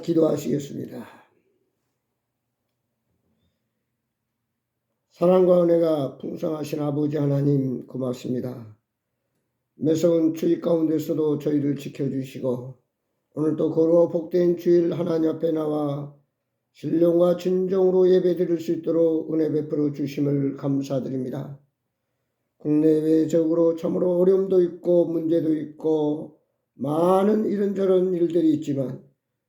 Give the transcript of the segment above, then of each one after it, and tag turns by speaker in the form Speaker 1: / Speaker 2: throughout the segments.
Speaker 1: 기도하시겠습니다. 사랑과 은혜가 풍성하신 아버지 하나님 고맙습니다. 매서운 추위 가운데서도 저희를 지켜주시고 오늘도 거룩하고 복된 주일 하나님 앞에 나와 신령과 진정으로 예배드릴 수 있도록 은혜 베풀어 주심을 감사드립니다. 국내외적으로 참으로 어려움도 있고 문제도 있고 많은 이런저런 일들이 있지만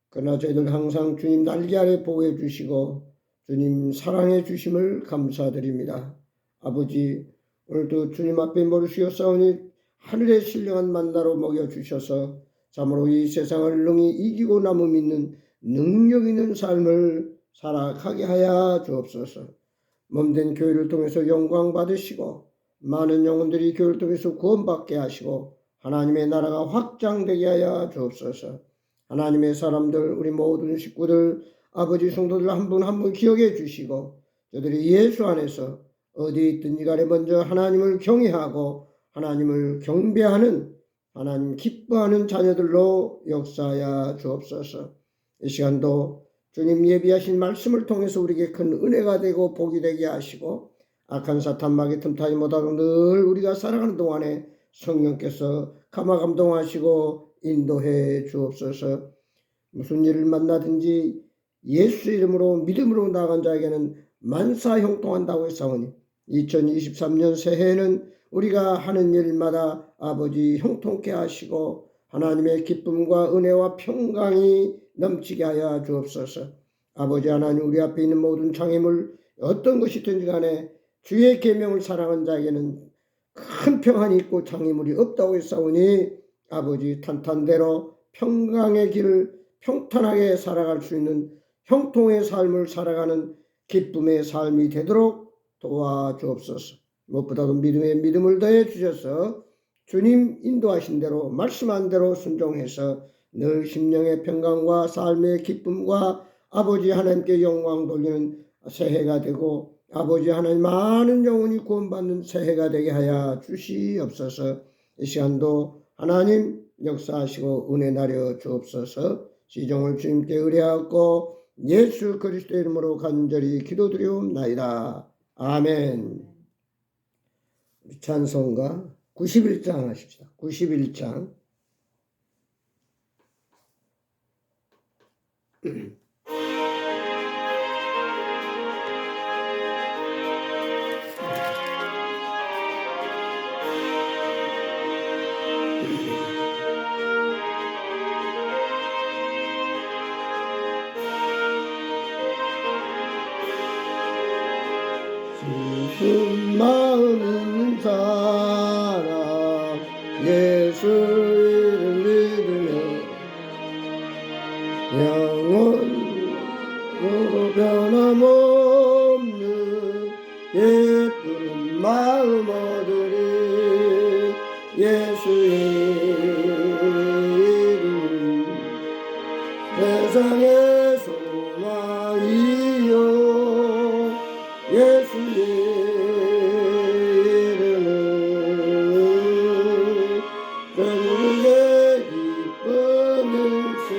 Speaker 1: 그러나 저희들 항상 주님 날개 아래 보호해 주시고 주님 사랑해 주심을 감사드립니다. 아버지, 오늘도 주님 앞에 모르시옵사오니 하늘의 신령한 만나로 먹여주셔서 참으로 이 세상을 능히 이기고 남음 있는 능력 있는 삶을 살아가게 하여 주옵소서. 몸된 교회를 통해서 영광 받으시고 많은 영혼들이 교회를 통해서 구원받게 하시고 하나님의 나라가 확장되게 하여 주옵소서. 하나님의 사람들 우리 모든 식구들 아버지 성도들 한 분 한 분 기억해 주시고 저들이 예수 안에서 어디 있든지 간에 먼저 하나님을 경외하고 하나님을 경배하는 하나님 기뻐하는 자녀들로 역사하여 주옵소서. 이 시간도 주님 예비하신 말씀을 통해서 우리에게 큰 은혜가 되고 복이 되게 하시고 악한 사탄 마귀 틈타지 못하고 늘 우리가 살아가는 동안에 성령께서 감화감동하시고 인도해 주옵소서. 무슨 일을 만나든지 예수 이름으로 믿음으로 나아간 자에게는 만사 형통한다고 했사오니 2023년 새해에는 우리가 하는 일마다 아버지 형통케 하시고 하나님의 기쁨과 은혜와 평강이 넘치게 하여 주옵소서. 아버지 하나님 우리 앞에 있는 모든 장애물 어떤 것이든지 간에 주의 계명을 사랑하는 자에게는 큰 평안이 있고 장애물이 없다고 했사오니 아버지 탄탄대로 평강의 길을 평탄하게 살아갈 수 있는 형통의 삶을 살아가는 기쁨의 삶이 되도록 도와주옵소서. 무엇보다도 믿음의 믿음을 더해 주셔서 주님 인도하신 대로 말씀한 대로 순종해서 늘 심령의 평강과 삶의 기쁨과 아버지 하나님께 영광 돌리는 새해가 되고 아버지 하나님 많은 영혼이 구원받는 새해가 되게 하여 주시옵소서. 이 시간도 하나님 역사하시고 은혜 나려 주옵소서. 시종을 주님께 의뢰하고 예수 그리스도의 이름으로 간절히 기도드리옵나이다. 아멘. 찬송가 91장 하십시다. 91장. 깊은 마음 있는 사람 예수 이름 믿으며 영원으로 변함없는 예쁜 마음 얻으리 예수의 이름 세상의 소망이요 예수의 이름은 전국의 기쁨일세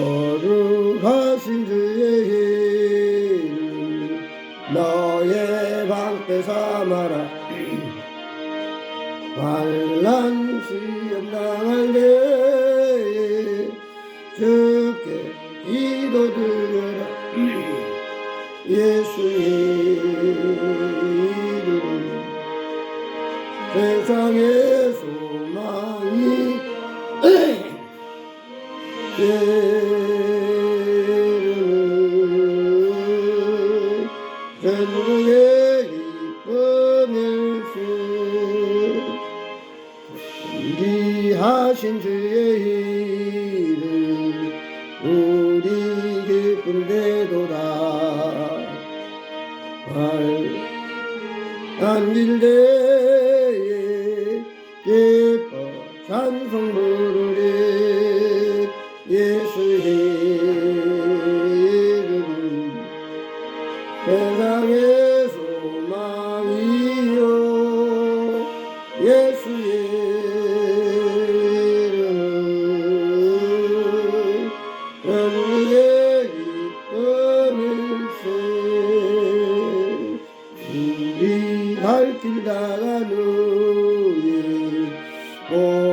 Speaker 1: 거룩하신 주의 이름 너의 방패 삼아라 환난 시험 당할 때에 주께 기도드려라 예수의 이름 세상의 소망이 이름은 전국의 기쁨일세 존귀하신 주의 이름 우리 기쁨되도다 안길대에 기뻐 찬송 부르리 예수의 이름 세상의 소망이요 예수의 이름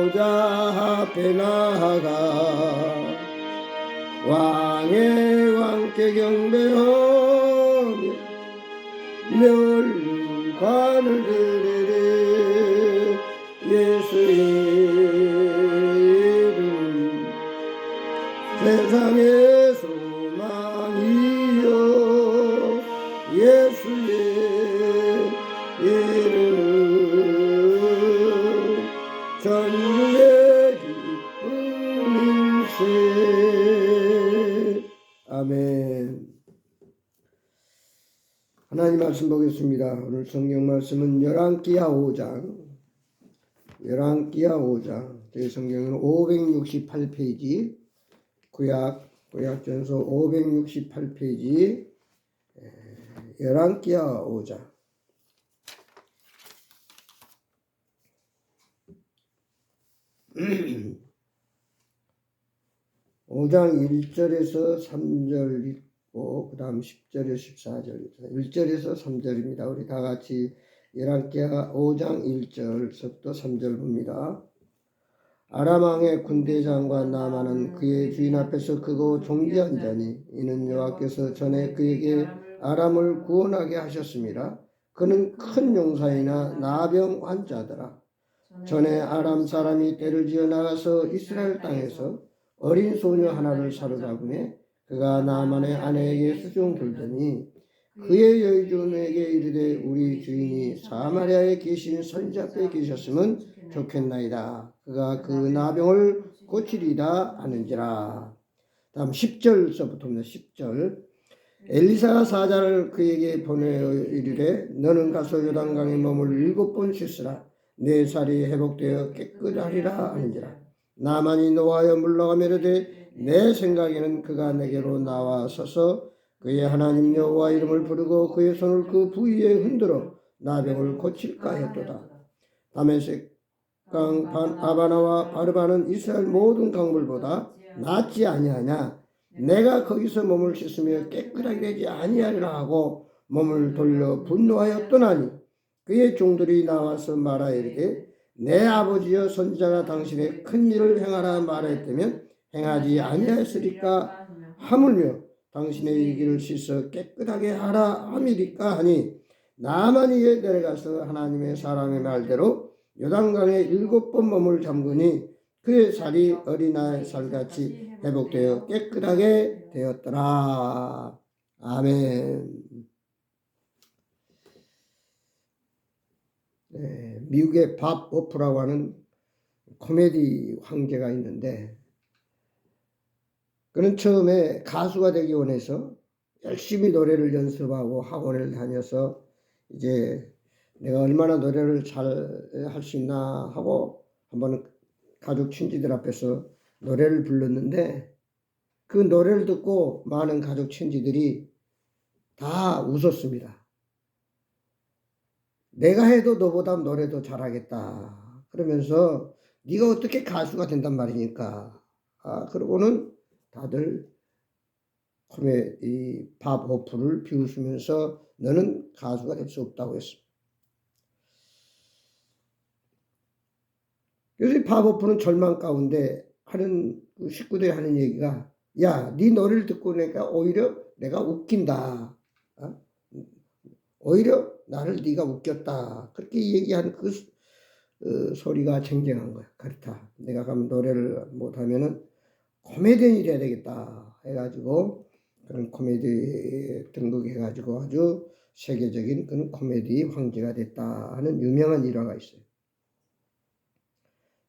Speaker 1: 보좌 앞에 나아가 왕의 왕께 경배하며 멸관을 드리리. 예수의 이름 세상의 소망이여. 예수의 이름 전국의 기쁨일세. 아멘. 하나님 말씀 보겠습니다. 오늘 성경 말씀은 열왕기하 5장. 열왕기하 5장. 저희 성경은 568페이지. 구약전서 568페이지. 열왕기하 5장. 5장 1절에서 3절 있고 그 다음 10절에서 14절 1절에서 3절입니다. 우리 다 같이 열왕기하 5장 1절부터 3절 봅니다. 아람 왕의 군대장관 나아만은 그의 주인 앞에서 크고 존귀한 자니 이는 여호와께서 전에 그에게 아람을 구원하게 하셨습니다. 그는 큰 용사이나 나병 환자더라. 전에 아람 사람이 떼를 지어 나가서 이스라엘 땅에서 어린 소녀 하나를 사로잡으매 그가 나아만의 아내에게 수종 들더니 그의 여주인에게 이르되 우리 주인이 사마리아에 계신 선지자 앞에 계셨으면 좋겠나이다. 그가 그 나병을 고치리다 하는지라. 다음 10절서부터입니다. 10절. 엘리사가 사자를 그에게 보내어 이르되 너는 가서 요단강에 몸을 7번 씻으라. 내 살이 회복되어 깨끗하리라 하는지라. 나만이 노하여 물러가며 이르되 내 생각에는 그가 내게로 나와 서서 그의 하나님 여호와 이름을 부르고 그의 손을 그 부위에 흔들어 나병을 고칠까 했도다. 다메섹 강 아바나와 바르바는 이스라엘 모든 강물보다 낫지 아니하냐. 내가 거기서 몸을 씻으며 깨끗하게 되지 아니하리라 하고 몸을 돌려 분노하여 떠나니 그의 종들이 나와서 말하이르되 내 아버지여 선지자가 당신의 큰 일을 행하라 말했다면 행하지 아니하였으리까 하물며 당신의 이기를 씻어 깨끗하게 하라 함이리까 하니 나만이 내려가서 하나님의 사람의 말대로 요단강에 7번 몸을 잠그니 그의 살이 어린아이 살같이 회복되어 깨끗하게 되었더라. 아멘. 네, 미국의 밥 오프라고 하는 코미디 황제가 있는데 그는 처음에 가수가 되기 원해서 열심히 노래를 연습하고 학원을 다녀서 이제 내가 얼마나 노래를 잘 할 수 있나 하고 한번 가족 친지들 앞에서 노래를 불렀는데 그 노래를 듣고 많은 가족 친지들이 다 웃었습니다. 내가 해도 너보다 노래도 잘하겠다. 그러면서 네가 어떻게 가수가 된단 말이니까. 그러고는 다들 이 밥 오프를 비웃으면서 너는 가수가 될 수 없다고 했어. 그래서 이 밥 오프는 절망 가운데 하는 식구들이 하는 얘기가 야, 네 노래를 듣고 오히려 내가 웃긴다. 오히려 나를 네가 웃겼다. 그렇게 얘기하는 그 소리가 쟁쟁한 거야. 그렇다. 내가 가면 노래를 못하면은 코미디언이 돼야 되겠다. 해가지고 그런 코미디 등극해가지고 아주 세계적인 그런 코미디 황제가 됐다 하는 유명한 일화가 있어요.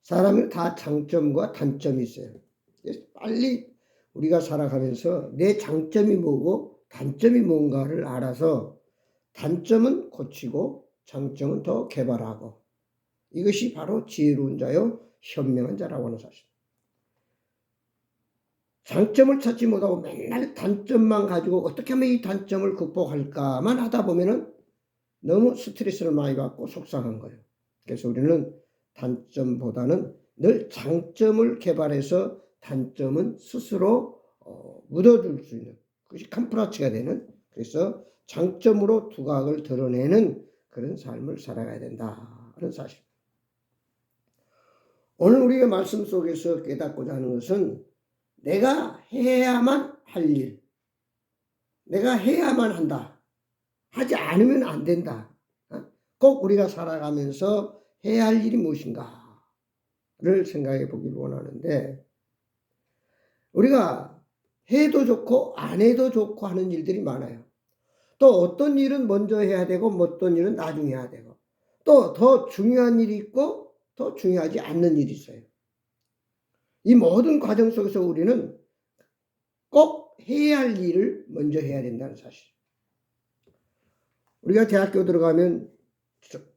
Speaker 1: 사람은 다 장점과 단점이 있어요. 빨리 우리가 살아가면서 내 장점이 뭐고 단점이 뭔가를 알아서 단점은 고치고 장점은 더 개발하고 이것이 바로 지혜로운 자요 현명한 자라고 하는 사실. 장점을 찾지 못하고 맨날 단점만 가지고 어떻게 하면 이 단점을 극복할까만 하다 보면은 너무 스트레스를 많이 받고 속상한 거예요. 그래서 우리는 단점보다는 늘 장점을 개발해서 단점은 스스로 묻어줄 수 있는 그것이 캄프라치가 되는 그래서 장점으로 두각을 드러내는 그런 삶을 살아가야 된다 하는 사실. 오늘 우리가 말씀 속에서 깨닫고자 하는 것은 내가 해야만 할 일, 내가 해야만 한다. 하지 않으면 안 된다. 꼭 우리가 살아가면서 해야 할 일이 무엇인가를 생각해 보길 원하는데, 우리가 해도 좋고 안 해도 좋고 하는 일들이 많아요. 또 어떤 일은 먼저 해야 되고 어떤 일은 나중에 해야 되고, 또 더 중요한 일이 있고 더 중요하지 않는 일이 있어요. 이 모든 과정 속에서 우리는 꼭 해야 할 일을 먼저 해야 된다는 사실. 우리가 대학교 들어가면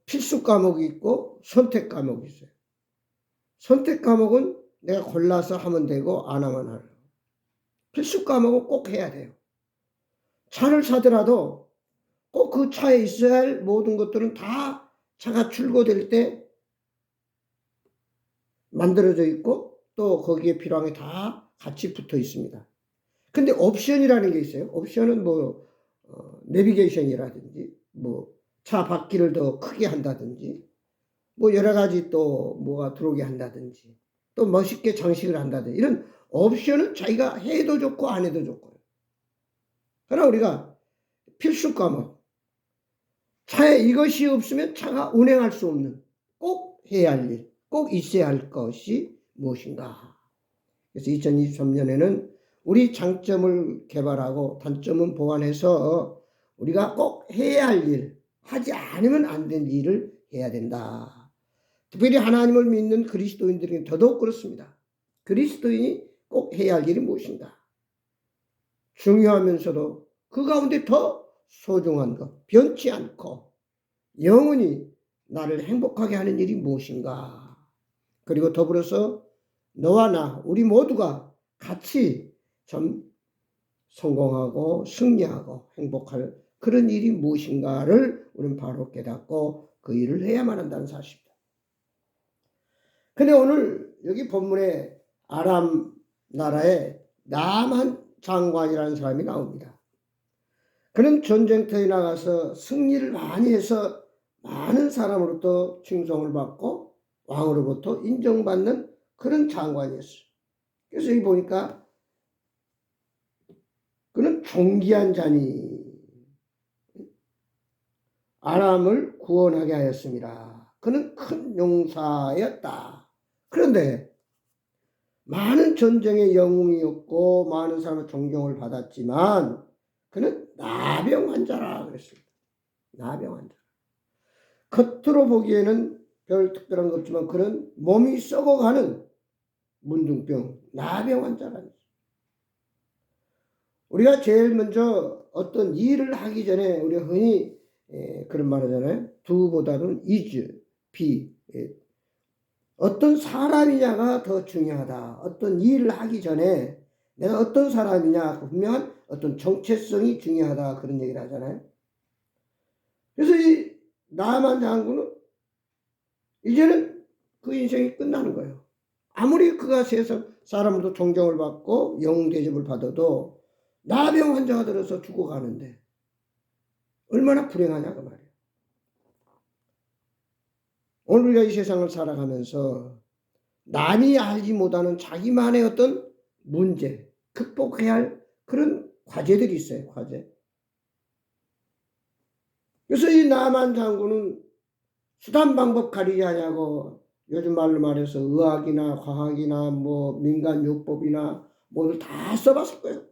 Speaker 1: 필수 과목이 있고 선택 과목이 있어요. 선택 과목은 내가 골라서 하면 되고 안 하면 하는. 필수 과목은 꼭 해야 돼요. 차를 사더라도 꼭 그 차에 있어야 할 모든 것들은 다 차가 출고될 때 만들어져 있고 또 거기에 필요한 게 다 같이 붙어 있습니다. 근데 옵션이라는 게 있어요. 옵션은 뭐 내비게이션이라든지 뭐 차 바퀴를 더 크게 한다든지 뭐 여러 가지 또 뭐가 들어오게 한다든지 또 멋있게 장식을 한다든지 이런 옵션은 자기가 해도 좋고 안 해도 좋고요. 그러나 우리가 필수 과목, 차에 이것이 없으면 차가 운행할 수 없는 꼭 해야 할 일, 꼭 있어야 할 것이 무엇인가. 그래서 2023년에는 우리 장점을 개발하고 단점은 보완해서 우리가 꼭 해야 할 일, 하지 않으면 안 될 일을 해야 된다. 특별히 하나님을 믿는 그리스도인들에게 더더욱 그렇습니다. 그리스도인이 꼭 해야 할 일이 무엇인가. 중요하면서도 그 가운데 더 소중한 것, 변치 않고 영원히 나를 행복하게 하는 일이 무엇인가. 그리고 더불어서 너와 나, 우리 모두가 같이 좀 성공하고 승리하고 행복할 그런 일이 무엇인가를 우리는 바로 깨닫고 그 일을 해야만 한다는 사실입니다. 근데 오늘 여기 본문에 아람 나라의 나만 장관이라는 사람이 나옵니다. 그는 전쟁터에 나가서 승리를 많이 해서 많은 사람으로부터 칭송을 받고 왕으로부터 인정받는 그런 장관이었어요. 그래서 여기 보니까 그는 존귀한 자니 아람을 구원하게 하였습니다. 그는 큰 용사였다. 그런데 많은 전쟁의 영웅이었고 많은 사람의 존경을 받았지만 그는 나병 환자라 그랬습니다. 나병 환자. 겉으로 보기에는 별 특별한 것 없지만 그는 몸이 썩어가는 문둥병, 나병 환자라는 거죠. 우리가 제일 먼저 어떤 일을 하기 전에 우리가 흔히 그런 말 하잖아요. do보다는 is, be. 어떤 사람이냐가 더 중요하다. 어떤 일을 하기 전에 내가 어떤 사람이냐, 분명한 어떤 정체성이 중요하다. 그런 얘기를 하잖아요. 그래서 이 나만 장군은 이제는 그 인생이 끝나는 거예요. 아무리 그가 세상 사람으로도 존경을 받고 영웅 대접을 받아도 나병 환자가 들어서 죽어가는데 얼마나 불행하냐 그 말이에요. 오늘 우리가 이 세상을 살아가면서 남이 알지 못하는 자기만의 어떤 문제, 극복해야 할 그런 과제들이 있어요. 과제. 그래서 이 나만 장군은 수단 방법 가리지 하냐고 요즘 말로 말해서 의학이나 과학이나 뭐 민간요법이나 뭐를 다 써봤을 거예요.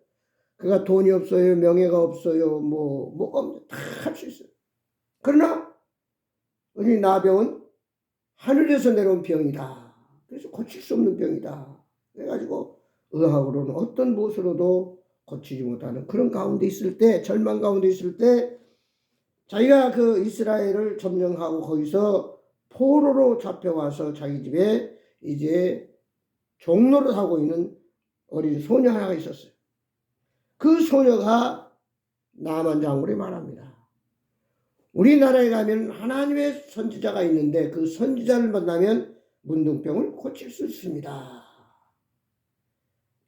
Speaker 1: 그가 돈이 없어요, 명예가 없어요, 뭐가 다 할 수 있어요. 그러나 우리 나병은 하늘에서 내려온 병이다. 그래서 고칠 수 없는 병이다. 그래가지고 의학으로는 어떤 무엇으로도 고치지 못하는 그런 가운데 있을 때, 절망 가운데 있을 때 자기가 그 이스라엘을 점령하고 거기서 포로로 잡혀와서 자기 집에 이제 종로를 하고 있는 어린 소녀 하나가 있었어요. 그 소녀가 나만 장군이 말합니다. 우리나라에 가면 하나님의 선지자가 있는데 그 선지자를 만나면 문둥병을 고칠 수 있습니다.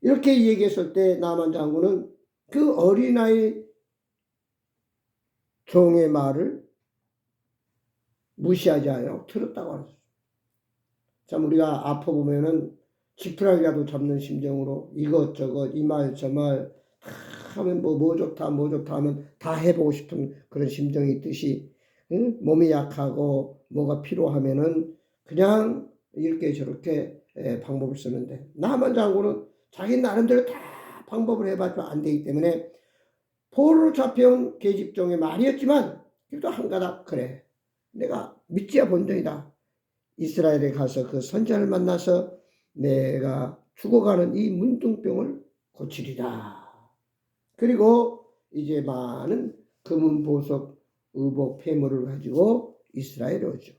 Speaker 1: 이렇게 얘기했을 때 나만 장군은 그 어린아이 종의 말을 무시하지 않고 들었다고 하셨어요. 참 우리가 아파 보면은 지푸라기라도 잡는 심정으로 이것저것 이 말 저 말 다 하면 뭐 좋다 뭐 좋다 하면 다 해보고 싶은 그런 심정이 있듯이, 응? 몸이 약하고 뭐가 필요하면은 그냥 이렇게 저렇게 방법을 쓰는데, 나만 장군은 자기 나름대로 다 방법을 해봤지만 안 되기 때문에 포로로 잡혀온 계집종의 말이었지만 그래도 한 가닥, 그래 내가 믿지야 본전이다, 이스라엘에 가서 그 선지자를 만나서 내가 죽어가는 이 문둥병을 고치리라. 그리고 이제 많은 금은 보석 의복 폐물을 가지고 이스라엘에 오죠.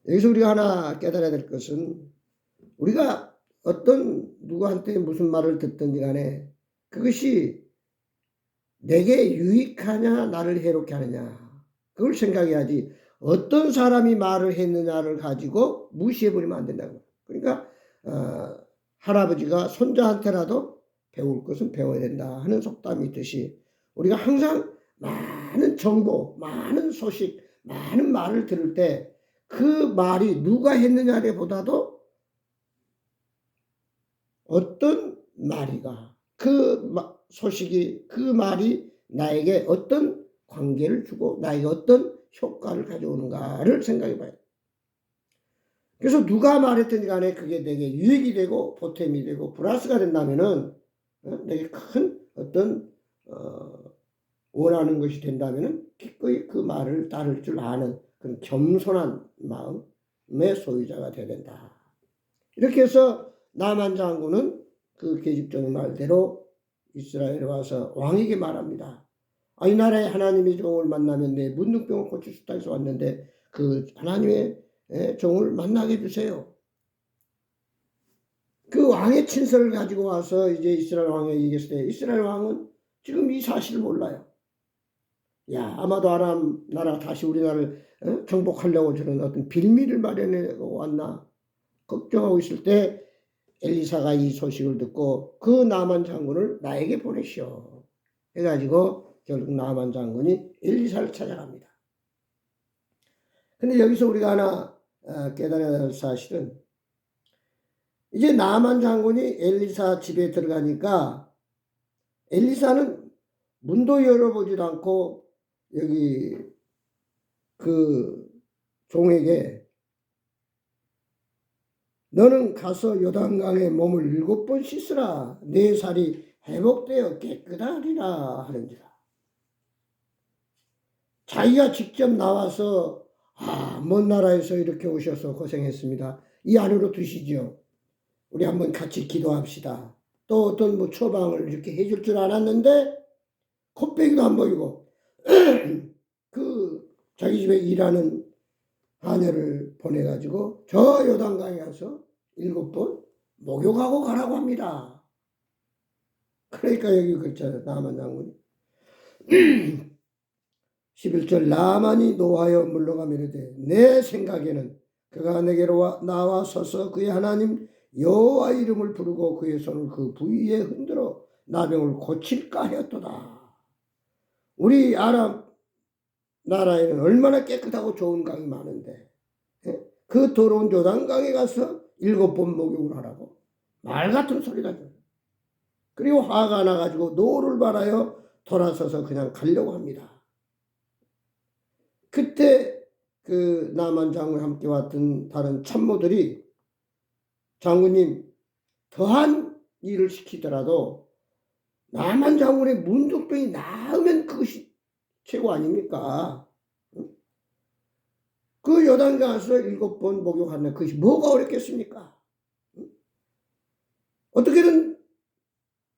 Speaker 1: 여기서 우리가 하나 깨달아야 될 것은, 우리가 어떤 누구한테 무슨 말을 듣든지 간에 그것이 내게 유익하냐 나를 해롭게 하느냐 그걸 생각해야지, 어떤 사람이 말을 했느냐를 가지고 무시해버리면 안 된다고. 그러니까 할아버지가 손자한테라도 배울 것은 배워야 된다 하는 속담이 있듯이, 우리가 항상 많은 정보, 많은 소식, 많은 말을 들을 때 그 말이 누가 했느냐에 보다도 어떤 말이가, 그 소식이, 그 말이 나에게 어떤 관계를 주고 나에게 어떤 효과를 가져오는가를 생각해 봐야 돼. 그래서 누가 말했든지 간에 그게 내게 유익이 되고 보탬이 되고 플러스가 된다면은, 내게 큰 어떤 원하는 것이 된다면은 기꺼이 그 말을 따를 줄 아는 그런 겸손한 마음의 소유자가 되어야 된다. 이렇게 해서 나만 장군은 그 계집종의 말대로 이스라엘에 와서 왕에게 말합니다. 이 나라에 하나님의 종을 만나면 내 문둥병을 고칠 수 있다 해서 왔는데 그 하나님의 종을 만나게 해주세요. 그 왕의 친서를 가지고 와서 이제 이스라엘 왕에게 얘기했을 때 이스라엘 왕은 지금 이 사실을 몰라요. 아마도 아람 나라가 다시 우리나라를 정복하려고 저런 어떤 빌미를 마련하고 왔나 걱정하고 있을 때 엘리사가 이 소식을 듣고 그 나만 장군을 나에게 보내시오 해가지고 결국 나만 장군이 엘리사를 찾아갑니다. 근데 여기서 우리가 하나 깨달아야 할 사실은, 이제 나만 장군이 엘리사 집에 들어가니까 엘리사는 문도 열어보지도 않고 여기 그 종에게 너는 가서 요단강에 몸을 7번 씻으라. 내 살이 회복되어 깨끗하리라 하는지라. 자기가 직접 나와서 먼 나라에서 이렇게 오셔서 고생했습니다. 이 안으로 드시죠. 우리 한번 같이 기도합시다. 또 어떤 처방을 이렇게 해줄 줄 알았는데 콧배기도 안 보이고 그 자기 집에 일하는 하녀를 보내가지고 저 요단강에 가서 7번 목욕하고 가라고 합니다. 그러니까 여기 그랬잖아요. 나만 장군이 11절 나만이 노하여 물러가며 이르되 내 생각에는 그가 내게로 나와 서서 그의 하나님 여호와 이름을 부르고 그의 손을 그 부위에 흔들어 나병을 고칠까 하였도다. 우리 아람 나라에는 얼마나 깨끗하고 좋은 강이 많은데 그 더러운 요단강에 가서 7번 목욕을 하라고 말 같은 소리가 들어요. 그리고 화가 나가지고 노를 발하여 돌아서서 그냥 가려고 합니다. 그때 그 나만 장군 함께 왔던 다른 참모들이 장군님 더한 일을 시키더라도 나만 장군의 문둥병이 나으면 그것이 최고 아닙니까? 그 요단강 가서 7번 목욕하는 그것이 뭐가 어렵겠습니까? 어떻게든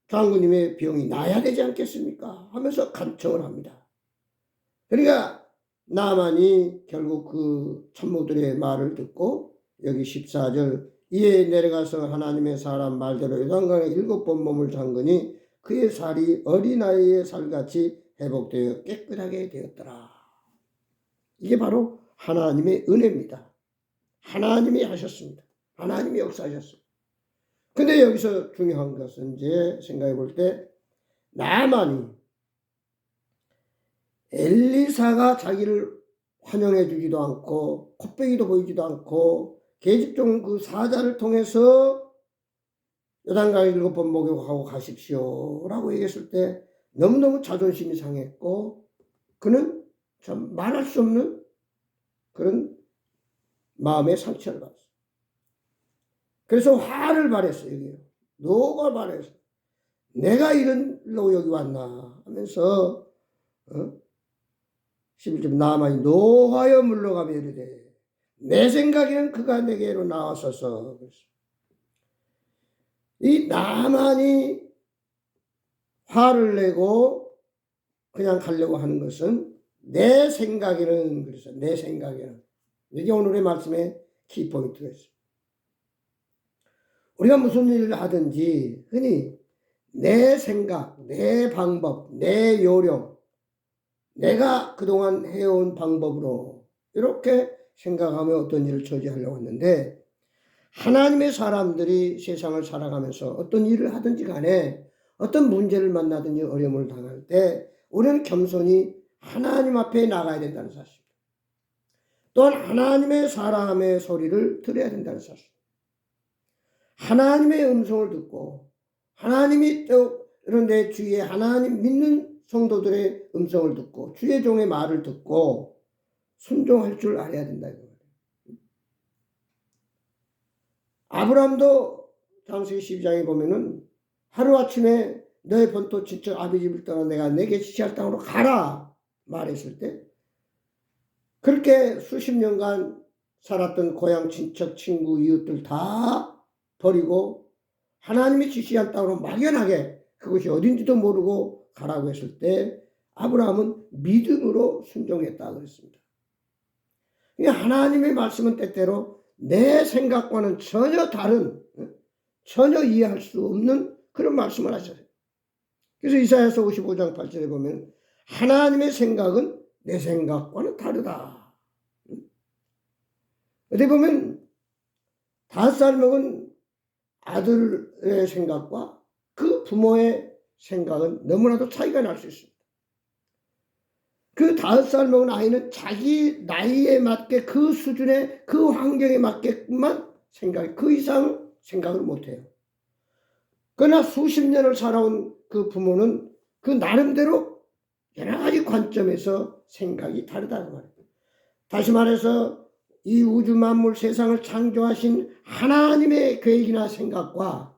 Speaker 1: 장군님의 병이 나야 되지 않겠습니까? 하면서 간청을 합니다. 그러니까 나만이 결국 그 참모들의 말을 듣고 여기 14절 이에 내려가서 하나님의 사람 말대로 요단강에 7번 몸을 담그니 그의 살이 어린아이의 살같이 회복되어 깨끗하게 되었더라. 이게 바로 하나님의 은혜입니다. 하나님이 하셨습니다. 하나님이 역사하셨습니다. 근데 여기서 중요한 것은 이제 생각해 볼 때 나만이 엘리사가 자기를 환영해 주지도 않고 코빼기도 보이지도 않고 계집종 그 사자를 통해서 요단강 7번 목욕하고 가십시오 라고 얘기했을 때 너무너무 자존심이 상했고 그는 참 말할 수 없는 그런 마음의 상처를 받았어요. 그래서 화를 발했어요. 여기요. 노가 발했어요. 내가 이런 일로 여기 왔나 하면서 11절 나만이 노하여 물러가며 이르되 내 생각에는 그가 내게로 나왔어서 이 나만이 화를 내고 그냥 가려고 하는 것은 내 생각에는 그래서 내 생각에는 이게 오늘의 말씀의 키포인트가 있어요. 우리가 무슨 일을 하든지 흔히 내 생각, 내 방법, 내 요령, 내가 그동안 해온 방법으로 이렇게 생각하며 어떤 일을 처리하려고 했는데 하나님의 사람들이 세상을 살아가면서 어떤 일을 하든지 간에 어떤 문제를 만나든지 어려움을 당할 때 우리는 겸손히 하나님 앞에 나가야 된다는 사실. 또한 하나님의 사람의 소리를 들어야 된다는 사실. 하나님의 음성을 듣고 하나님이 또 이런 내 주위에 하나님 믿는 성도들의 음성을 듣고 주의 종의 말을 듣고 순종할 줄 알아야 된다. 아브라함도 창세기 12장에 보면은 하루아침에 너의 본토 친척 아비 집을 떠나 내가 내게 지시할 땅으로 가라 말했을 때 그렇게 수십 년간 살았던 고향 친척 친구 이웃들 다 버리고 하나님이 지시한 땅으로 막연하게 그것이 어딘지도 모르고 가라고 했을 때 아브라함은 믿음으로 순종했다 그랬습니다. 하나님의 말씀은 때때로 내 생각과는 전혀 다른 전혀 이해할 수 없는 그런 말씀을 하셔요. 그래서 이사야서 55장 8절에 보면 하나님의 생각은 내 생각과는 다르다. 어디 보면 5살 먹은 아들의 생각과 그 부모의 생각은 너무나도 차이가 날 수 있습니다. 그 5살 먹은 아이는 자기 나이에 맞게 그 수준의 그 환경에 맞게만 생각해. 그 이상 생각을 못해요. 그러나 수십 년을 살아온 그 부모는 그 나름대로 여러 가지 관점에서 생각이 다르다는 말이에요. 다시 말해서 이 우주 만물 세상을 창조하신 하나님의 계획이나 생각과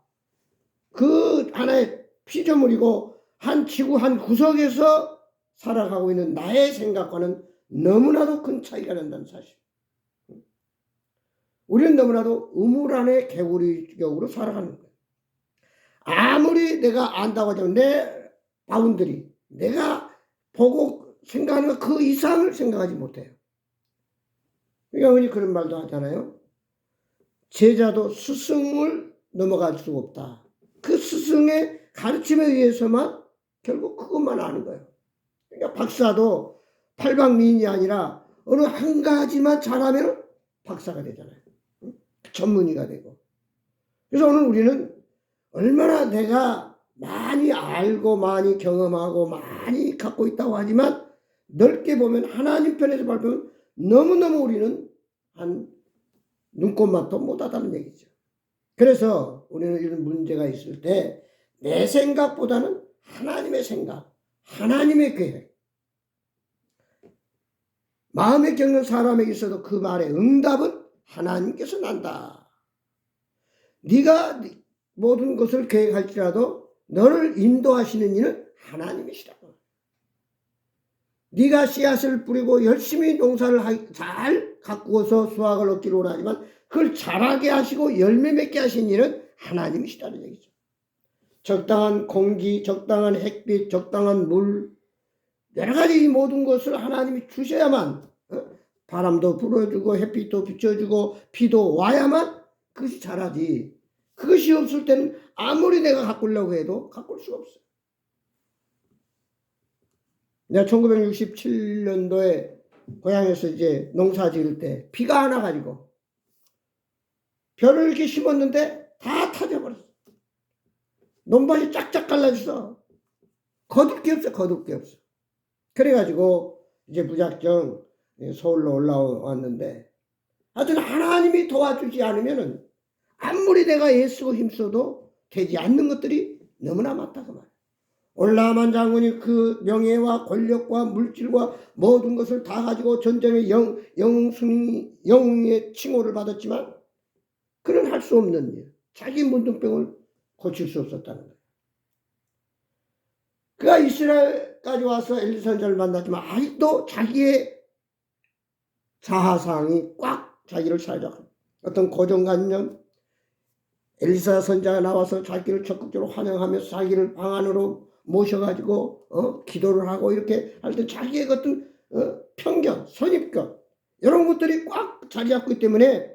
Speaker 1: 그 하나의 피조물이고 한 지구 한 구석에서 살아가고 있는 나의 생각과는 너무나도 큰 차이가 난다는 사실. 우리는 너무나도 우물 안에 개구리격으로 살아가는 거예요. 아무리 내가 안다고 하지만 내 바운더리, 내가 보고 생각하는 그 이상을 생각하지 못해요. 그러니까 흔히 그런 말도 하잖아요. 제자도 스승을 넘어갈 수가 없다. 그 스승의 가르침에 의해서만 결국 그것만 아는 거예요. 그러니까 박사도 팔방미인이 아니라 어느 한 가지만 잘하면 박사가 되잖아요. 전문의가 되고. 그래서 오늘 우리는 얼마나 내가 많이 알고 많이 경험하고 많이 갖고 있다고 하지만 넓게 보면 하나님 편에서 보면 너무너무 우리는 한 눈꼽만도 못하다는 얘기죠. 그래서 우리는 이런 문제가 있을 때 내 생각보다는 하나님의 생각, 하나님의 계획. 마음에 겪는 사람에게 있어도 그 말의 응답은 하나님께서 난다. 네가 모든 것을 계획할지라도 너를 인도하시는 이는 하나님이시라고. 네가 씨앗을 뿌리고 열심히 농사를 잘 가꾸어서 수확을 얻기로 원하지만 그걸 잘하게 하시고 열매 맺게 하신 이는 하나님이시라는 얘기죠. 적당한 공기, 적당한 햇빛, 적당한 물, 여러 가지 이 모든 것을 하나님이 주셔야만 바람도 불어주고 햇빛도 비춰주고 비도 와야만 그것이 자라지. 그것이 없을 때는 아무리 내가 가꾸려고 해도 가꿀 수가 없어요. 내가 1967년도에 고향에서 이제 농사 지을 때 비가 안 와가지고 벼를 이렇게 심었는데 다 터져버렸어. 논밭이 쫙쫙 갈라졌어. 거둘 게 없어, 거둘 게 없어. 그래가지고 이제 무작정 서울로 올라왔는데 하여튼 하나님이 도와주지 않으면은 아무리 내가 애쓰고 힘써도 되지 않는 것들이 너무나 많다 그 말이야. 오늘 나만 장군이 그 명예와 권력과 물질과 모든 것을 다 가지고 전쟁의 영웅의 칭호를 받았지만 그는 할 수 없는 일. 자기 문둥병을 고칠 수 없었다는 거예요. 그가 이스라엘까지 와서 엘리사 선지자를 만났지만 아직도 자기의 자아상이 꽉 자기를 살려고 어떤 고정관념, 엘리사 선지자가 나와서 자기를 적극적으로 환영하면서 자기를 방 안으로 모셔가지고 기도를 하고 이렇게 할 때 자기의 어떤 편견, 선입견 이런 것들이 꽉 자리 잡고 있기 때문에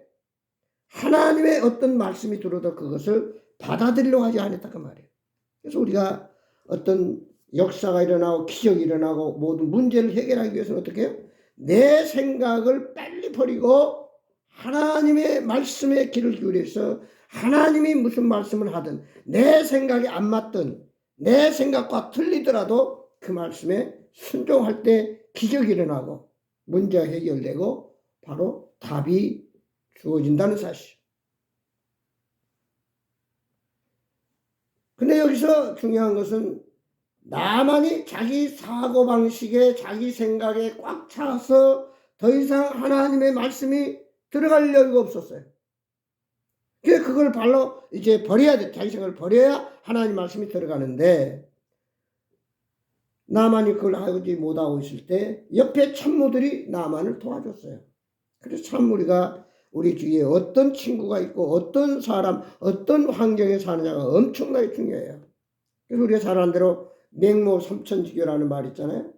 Speaker 1: 하나님의 어떤 말씀이 들어도 그것을 받아들이려고 하지 않았다 그 말이에요. 그래서 우리가 어떤 역사가 일어나고 기적이 일어나고 모든 문제를 해결하기 위해서는 어떻게 해요? 내 생각을 빨리 버리고 하나님의 말씀에 귀를 기울여서 하나님이 무슨 말씀을 하든 내 생각이 안 맞든 내 생각과 틀리더라도 그 말씀에 순종할 때 기적이 일어나고 문제가 해결되고 바로 답이 주어진다는 사실. 근데 여기서 중요한 것은 나만이 자기 사고방식에 자기 생각에 꽉 차서 더 이상 하나님의 말씀이 들어갈 여유가 없었어요. 그래서 그걸 발로 이제 버려야 돼. 자기 생각을 버려야 하나님 말씀이 들어가는데 나만이 그걸 하지 못하고 있을 때 옆에 참모들이 나만을 도와줬어요. 그래서 참 우리 주위에 어떤 친구가 있고 어떤 사람, 어떤 환경에 사느냐가 엄청나게 중요해요. 그래서 우리가 잘 아는 대로 맹모 삼천지교라는 말 있잖아요.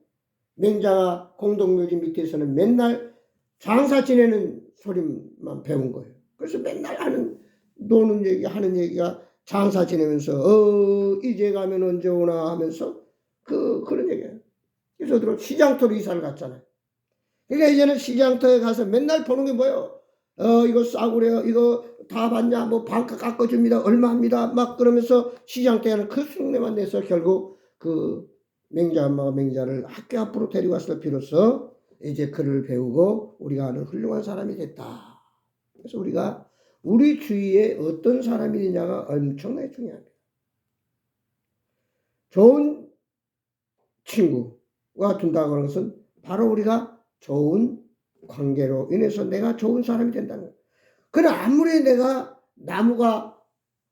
Speaker 1: 맹자가 공동묘지 밑에서는 맨날 장사 지내는 소리만 배운 거예요. 그래서 맨날 노는 얘기, 하는 얘기가 장사 지내면서 이제 가면 언제 오나 하면서 그런 얘기예요. 그래서 들어 시장터로 이사를 갔잖아요. 그러니까 이제는 시장터에 가서 맨날 보는 게 뭐예요? 이거 싸구려요. 이거 다 받냐? 뭐 반값 깎아줍니다. 얼마입니다. 막 그러면서 시장터에는 그 흉내만 내서 결국 그 맹자 엄마가 맹자를 학교 앞으로 데리고 왔을 비로소 이제 글을 배우고 우리가 아는 훌륭한 사람이 됐다. 그래서 우리가 우리 주위에 어떤 사람이냐가 엄청나게 중요합니다. 좋은 친구가 둔다고 하는 것은 바로 우리가 좋은 관계로 인해서 내가 좋은 사람이 된다는 거예요. 그러나 아무리 내가 나무가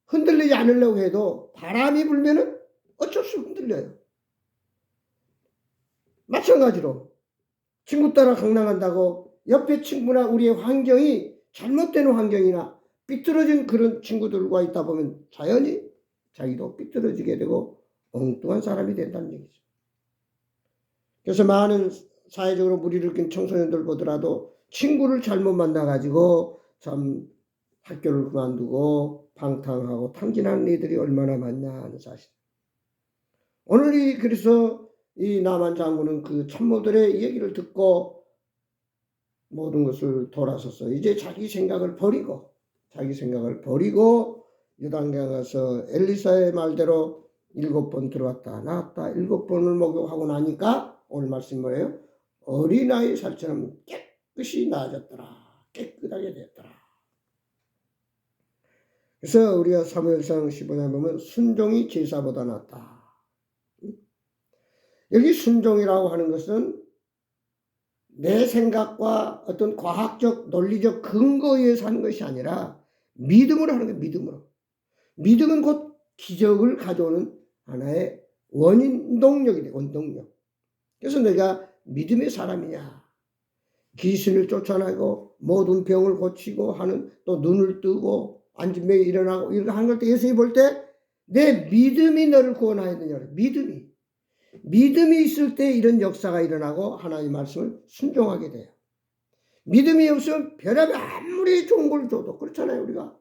Speaker 1: 흔들리지 않으려고 해도 바람이 불면은 어쩔 수 없이 흔들려요. 마찬가지로 친구 따라 강남한다고 옆에 친구나 우리의 환경이 잘못된 환경이나 삐뚤어진 그런 친구들과 있다 보면 자연히 자기도 삐뚤어지게 되고 엉뚱한 사람이 된다는 얘기죠. 그래서 많은 사회적으로 무리를 낀 청소년들 보더라도 친구를 잘못 만나가지고 참 학교를 그만두고 방탕하고 탕진하는 애들이 얼마나 많냐 하는 사실. 오늘 그래서 이 나만 장군은 그 참모들의 얘기를 듣고 모든 것을 돌아서서 이제 자기 생각을 버리고 요단강 가서 엘리사의 말대로 7번 들어왔다 나왔다 7번을 목욕하고 나니까 오늘 말씀 뭐예요? 어린아이 살처럼 깨끗이 나아졌더라. 깨끗하게 됐더라. 그래서 우리가 사무엘상 15장에 보면 순종이 제사보다 낫다. 여기 순종이라고 하는 것은 내 생각과 어떤 과학적 논리적 근거에 의해서 하는 것이 아니라 믿음으로 하는 거예요. 믿음으로. 믿음은 곧 기적을 가져오는 하나의 원동력이 돼. 원동력. 그래서 내가 믿음의 사람이냐. 귀신을 쫓아내고 모든 병을 고치고 하는 또 눈을 뜨고 앉은 병이 일어나고 이렇게 하는 걸 때 예수님이 볼 때 내 믿음이 너를 구원하였느냐. 믿음이 있을 때 이런 역사가 일어나고 하나님의 말씀을 순종하게 돼요. 믿음이 없으면 별의별 아무리 좋은 걸 줘도 그렇잖아요. 우리가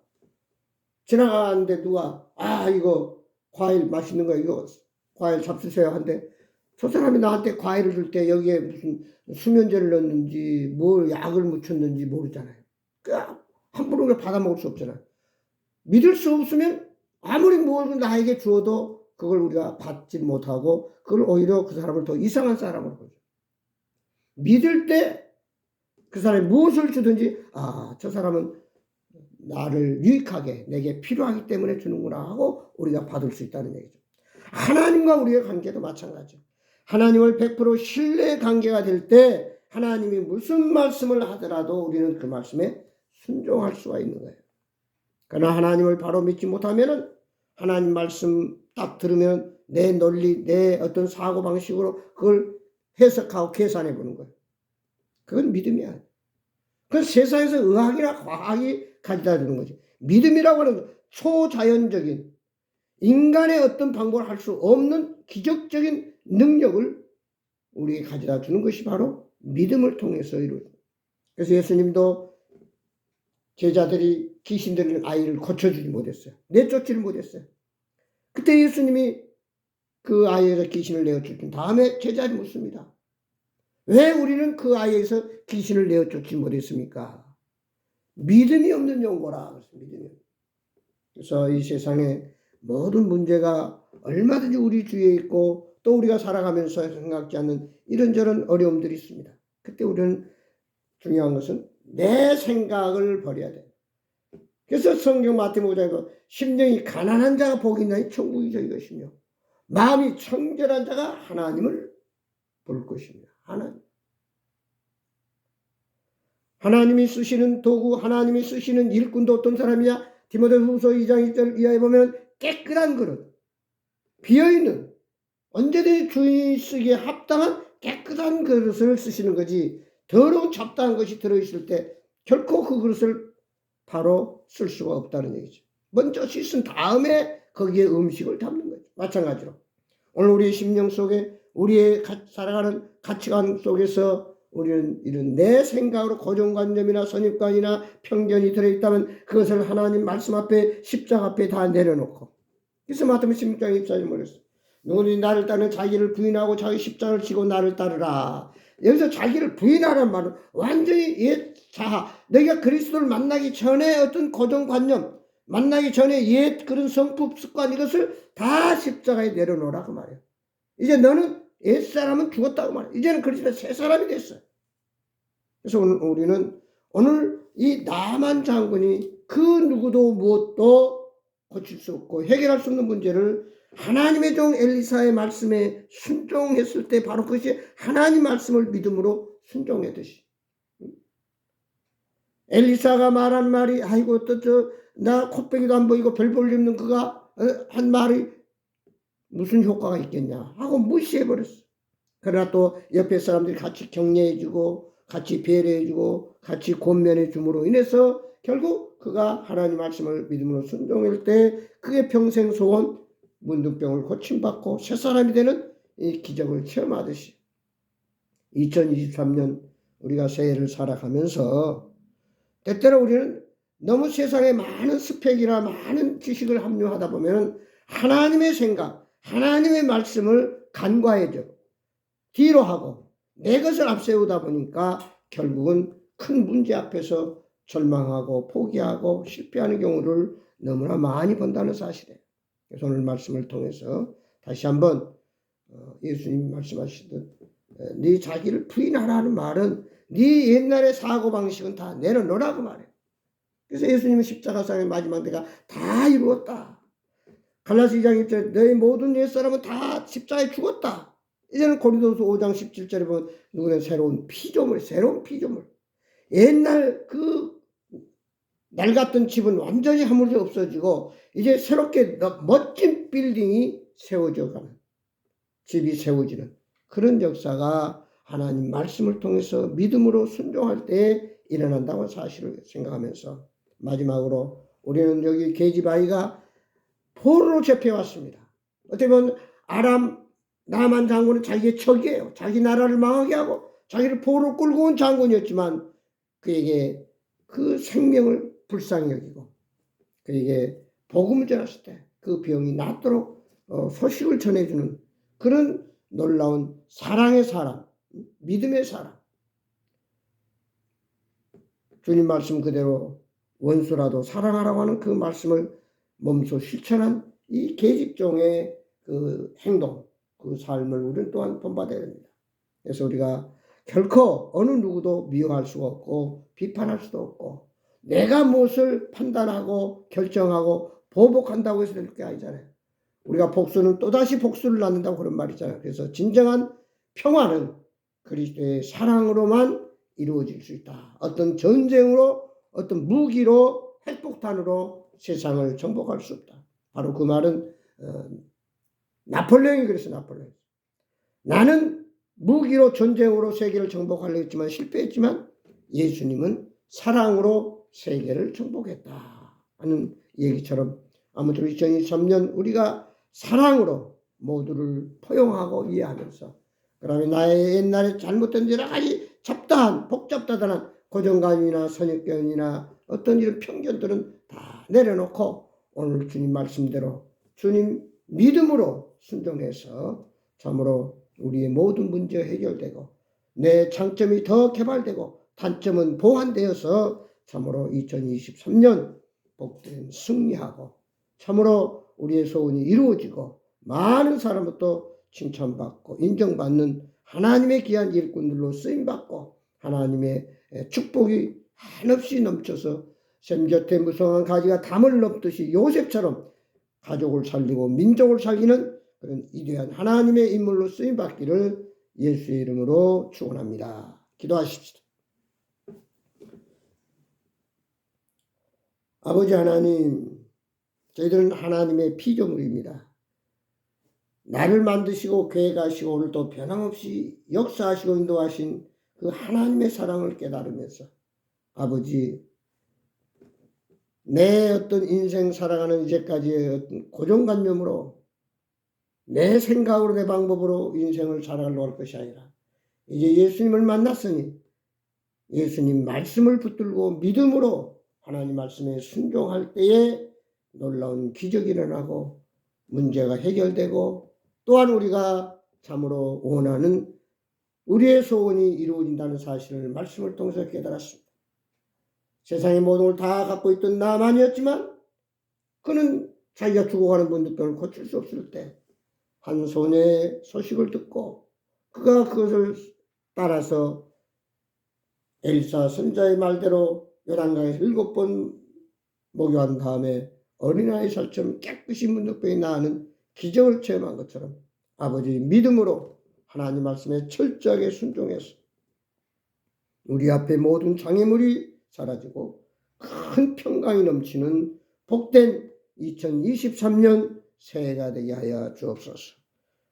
Speaker 1: 지나가는데 누가 이거 과일 맛있는 거 이거 과일 잡수세요 한데 저 사람이 나한테 과일을 줄 때 여기에 무슨 수면제를 넣었는지 뭘 약을 묻혔는지 모르잖아요. 그냥 함부로 받아 먹을 수 없잖아요. 믿을 수 없으면 아무리 뭘 나에게 주어도 그걸 우리가 받지 못하고 그걸 오히려 그 사람을 더 이상한 사람으로 보죠. 믿을 때 그 사람이 무엇을 주든지 저 사람은 나를 유익하게 내게 필요하기 때문에 주는구나 하고 우리가 받을 수 있다는 얘기죠. 하나님과 우리의 관계도 마찬가지죠. 하나님을 100% 신뢰 관계가 될 때 하나님이 무슨 말씀을 하더라도 우리는 그 말씀에 순종할 수가 있는 거예요. 그러나 하나님을 바로 믿지 못하면은 하나님 말씀 딱 들으면 내 논리, 내 어떤 사고방식으로 그걸 해석하고 계산해 보는 거예요. 그건 믿음이 아니에요. 그건 세상에서 의학이나 과학이 가져다 주는 거지. 믿음이라고 하는 초자연적인 인간의 어떤 방법을 할 수 없는 기적적인 능력을 우리에게 가져다 주는 것이 바로 믿음을 통해서 이루어집니다. 그래서 예수님도 제자들이 귀신 들린 아이를 고쳐주지 못했어요. 내쫓지를 못했어요. 그때 예수님이 그 아이에서 귀신을 내어쫓은 다음에 제자들이 묻습니다. 왜 우리는 그 아이에서 귀신을 내어쫓지 못했습니까? 믿음이 없는 용고라. 그래서 이 세상에 모든 문제가 얼마든지 우리 주위에 있고 또 우리가 살아가면서 생각지 않는 이런저런 어려움들이 있습니다. 그때 우리는 중요한 것은 내 생각을 버려야 돼요. 그래서 성경 마태복음 5장에서 심령이 가난한 자가 복이 있나니 천국이 저희 것이며 마음이 청결한 자가 하나님을 볼 것이며 하나님이 쓰시는 도구, 하나님이 쓰시는 일꾼도 어떤 사람이냐? 디모데후서 2장 1절 이하에 보면 깨끗한 그릇, 비어있는 언제든지 주인이 쓰기에 합당한 깨끗한 그릇을 쓰시는 거지 더러운 잡다한 것이 들어있을 때 결코 그 그릇을 바로 쓸 수가 없다는 얘기죠. 먼저 씻은 다음에 거기에 음식을 담는 거죠. 마찬가지로 오늘 우리의 심령 속에 우리의 살아가는 가치관 속에서 우리는 이런 내 생각으로 고정관념이나 선입관이나 편견이 들어있다면 그것을 하나님 말씀 앞에 십자가 앞에 다 내려놓고 그래서 마태복음 16장 24절 말했어요. 누구든지 나를 따르는 자기를 부인하고 자기 십자가를 지고 나를 따르라. 여기서 자기를 부인하라는 말은 완전히 옛 자아, 너희가 그리스도를 만나기 전에 어떤 고정관념, 만나기 전에 옛 그런 성품, 습관 이것을 다 십자가에 내려놓으라 그 말이에요. 이제 너는 옛사람은 죽었다고 말해요. 이제는 그리스도 새 사람이 됐어요. 그래서 우리는 오늘 이 나만 장군이 그 누구도 무엇도 고칠 수 없고 해결할 수 없는 문제를 하나님의 종 엘리사의 말씀에 순종했을 때 바로 그것이 하나님 말씀을 믿음으로 순종했듯이 엘리사가 말한 말이 아이고 또 나 콧배기도 안 보이고 별 볼 일 없는 그가 한 말이 무슨 효과가 있겠냐 하고 무시해버렸어. 그러나 또 옆에 사람들이 같이 격려해주고 같이 배려해주고 같이 권면해줌으로 인해서 결국 그가 하나님 말씀을 믿음으로 순종할 때 그의 평생 소원 문둥병을 고침받고 새 사람이 되는 이 기적을 체험하듯이 2023년 우리가 새해를 살아가면서 때때로 우리는 너무 세상에 많은 스펙이나 많은 지식을 합류하다 보면 하나님의 생각, 하나님의 말씀을 간과해져 뒤로 하고 내 것을 앞세우다 보니까 결국은 큰 문제 앞에서 절망하고 포기하고 실패하는 경우를 너무나 많이 본다는 사실이에요. 그래서 오늘 말씀을 통해서 다시 한번 예수님 말씀하시듯 네 자기를 부인하라는 말은 네 옛날의 사고방식은 다 내려놓으라고 말해요. 그래서 예수님은 십자가상의 마지막 때가 다 이루었다. 갈라디아 2장 1절 너희 모든 옛사람은 다 십자가에 죽었다. 이제는 고린도서 5장 17절에 보면 누구는 새로운 피조물 옛날 그 낡았던 집은 완전히 하물며 없어지고 이제 새롭게 멋진 빌딩이 세워져 가는 집이 세워지는 그런 역사가 하나님 말씀을 통해서 믿음으로 순종할 때 일어난다고 사실을 생각하면서 마지막으로 우리는 여기 계집 아이가 포로로 잡혀왔습니다. 어떻게 보면 나만 장군은 자기의 적이에요. 자기 나라를 망하게 하고 자기를 포로로 끌고 온 장군이었지만 그에게 그 생명을 불쌍히 여기고 그에게 복음을 전했을 때 그 병이 낫도록 소식을 전해주는 그런 놀라운 사랑의 사람, 믿음의 사람. 주님 말씀 그대로 원수라도 사랑하라고 하는 그 말씀을 몸소 실천한 이 계집종의 그 행동, 그 삶을 우리는 또한 본받아야 됩니다. 그래서 우리가 결코 어느 누구도 미워할 수가 없고 비판할 수도 없고 내가 무엇을 판단하고 결정하고 보복한다고 해서 될 게 아니잖아요. 우리가 복수는 또다시 복수를 낳는다고 그런 말이잖아요. 그래서 진정한 평화는 그리스도의 사랑으로만 이루어질 수 있다. 어떤 전쟁으로 어떤 무기로 핵폭탄으로 세상을 정복할 수 없다. 바로 그 말은 나폴레옹이 그래서 나폴레옹. 나는 무기로 전쟁으로 세계를 정복하려고 했지만 실패했지만 예수님은 사랑으로 세계를 정복했다 하는 얘기처럼 아무튼 2023년 우리가 사랑으로 모두를 포용하고 이해하면서 그다음에 나의 옛날에 잘못된 여러 가지 잡다한 복잡다단한 고정관념이나 선입견이나 어떤 이런 편견들은 다 내려놓고 오늘 주님 말씀대로 주님 믿음으로 순종해서 참으로 우리의 모든 문제가 해결되고 내 장점이 더 개발되고 단점은 보완되어서 참으로 2023년 복된 승리하고 참으로 우리의 소원이 이루어지고 많은 사람부터 칭찬받고 인정받는 하나님의 귀한 일꾼들로 쓰임받고 하나님의 축복이 한없이 넘쳐서 샘 곁에 무성한 가지가 담을 넘듯이 요셉처럼 가족을 살리고 민족을 살리는 그런 위대한 하나님의 인물로 쓰임받기를 예수의 이름으로 축원합니다. 기도하십시다. 아버지 하나님, 저희들은 하나님의 피조물입니다. 나를 만드시고 계획하시고 오늘도 변함없이 역사하시고 인도하신 그 하나님의 사랑을 깨달으면서 아버지, 내 어떤 인생 살아가는 이제까지의 어떤 고정관념으로 내 생각으로 내 방법으로 인생을 살아가려고 할 것이 아니라 이제 예수님을 만났으니 예수님 말씀을 붙들고 믿음으로 하나님 말씀에 순종할 때에 놀라운 기적이 일어나고 문제가 해결되고 또한 우리가 참으로 원하는 우리의 소원이 이루어진다는 사실을 말씀을 통해서 깨달았습니다. 세상의 모든 걸 다 갖고 있던 나만이었지만 그는 자기가 죽어가는 분들을 고칠 수 없을 때 한 소녀의 소식을 듣고 그가 그것을 따라서 엘사 선자의 말대로 요단강에서 7번 목욕한 다음에 어린아이 살처럼 깨끗이 문득병이 나는 기적을 체험한 것처럼 아버지 믿음으로 하나님 말씀에 철저하게 순종해서 우리 앞에 모든 장애물이 사라지고 큰 평강이 넘치는 복된 2023년 새해가 되게 하여 주옵소서.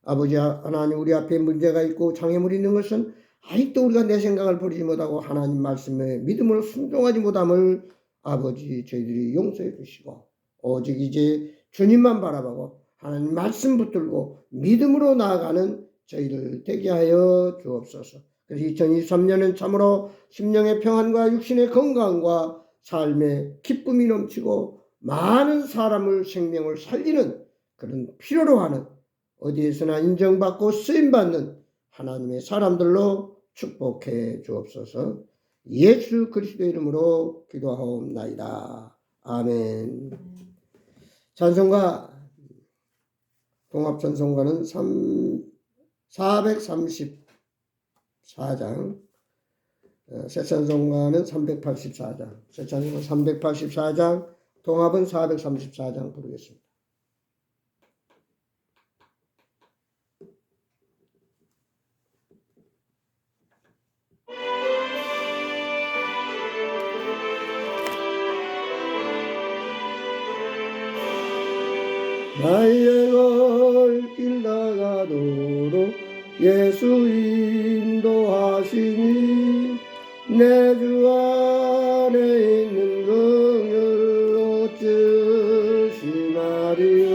Speaker 1: 아버지 하나님, 우리 앞에 문제가 있고 장애물이 있는 것은 아직도 우리가 내 생각을 버리지 못하고 하나님 말씀에 믿음으로 순종하지 못함을 아버지 저희들이 용서해 주시고 오직 이제 주님만 바라보고 하나님 말씀 붙들고 믿음으로 나아가는 저희들 되게 하여 주옵소서. 그래서 2023년은 참으로 심령의 평안과 육신의 건강과 삶의 기쁨이 넘치고 많은 사람을 생명을 살리는 그런 필요로 하는 어디에서나 인정받고 쓰임받는 하나님의 사람들로 축복해 주옵소서. 예수 그리스도의 이름으로 기도하옵나이다. 아멘. 찬송가 동합찬송가는 434장, 새찬송가는 384장, 새찬송가 384장, 동합은 434장 부르겠습니다. 나의 갈 길 나가도록 예수 인도하시니 내 주 안에 있는 긍휼 어찌시마리요.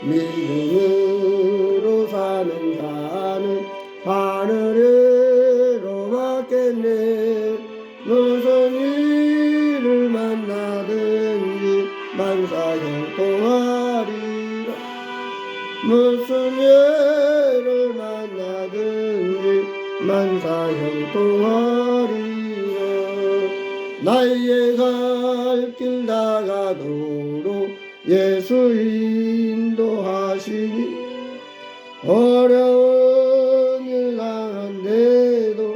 Speaker 1: 믿음으로 사는 자는 하늘으로 받겠네. 무슨 일을 만나든지 만사형통하리라. 무슨 죄를 만나든지 만사형통하리라. 나의 갈 길 나가도록 예수 인도하시니 어려운 일 당한데도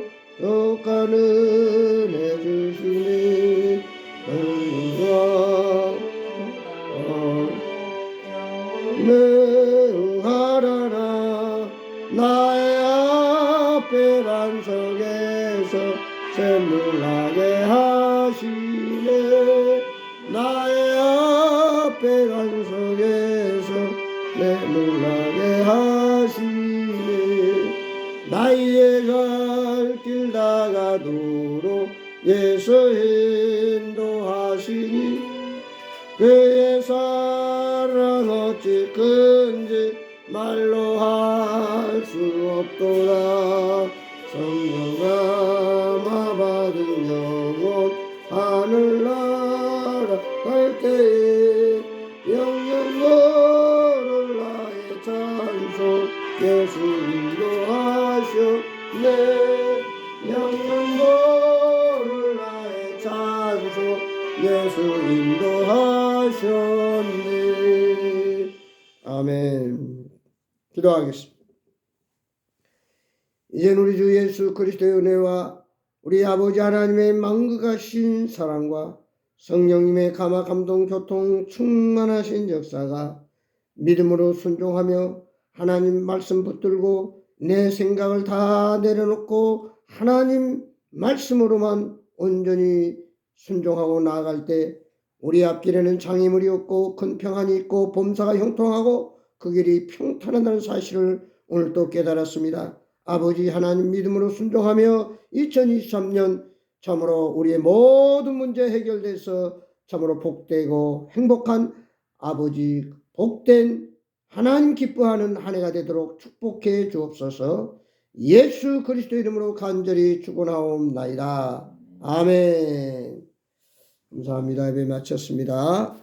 Speaker 1: 나의 앞에 반석에서 내몰라게 하시네. 나의 갈 길 다가도록 예수 인도하시니 그의 사랑 어찌 큰지 말로 할 수 없도다. 성령감화 받은 영혼 하늘나라 갈 때에 영영 걸을 나의 찬송 예수 인도하셨네. 영영 걸을 나의 찬송 예수 인도하셨네. 아멘. 기도하겠습니다. 이젠 우리 주 예수 그리스도의 은혜와 우리 아버지 하나님의 만극하신 사랑과 성령님의 감화 감동 교통 충만하신 역사가 믿음으로 순종하며 하나님 말씀 붙들고 내 생각을 다 내려놓고 하나님 말씀으로만 온전히 순종하고 나아갈 때 우리 앞길에는 장애물이 없고 큰 평안이 있고 범사가 형통하고 그 길이 평탄하다는 사실을 오늘 또 깨달았습니다. 아버지 하나님 믿음으로 순종하며 2023년 참으로 우리의 모든 문제 해결돼서 참으로 복되고 행복한 아버지 복된 하나님 기뻐하는 한 해가 되도록 축복해 주옵소서. 예수 그리스도 이름으로 간절히 축원하옵나이다. 아멘. 감사합니다. 예배 마쳤습니다.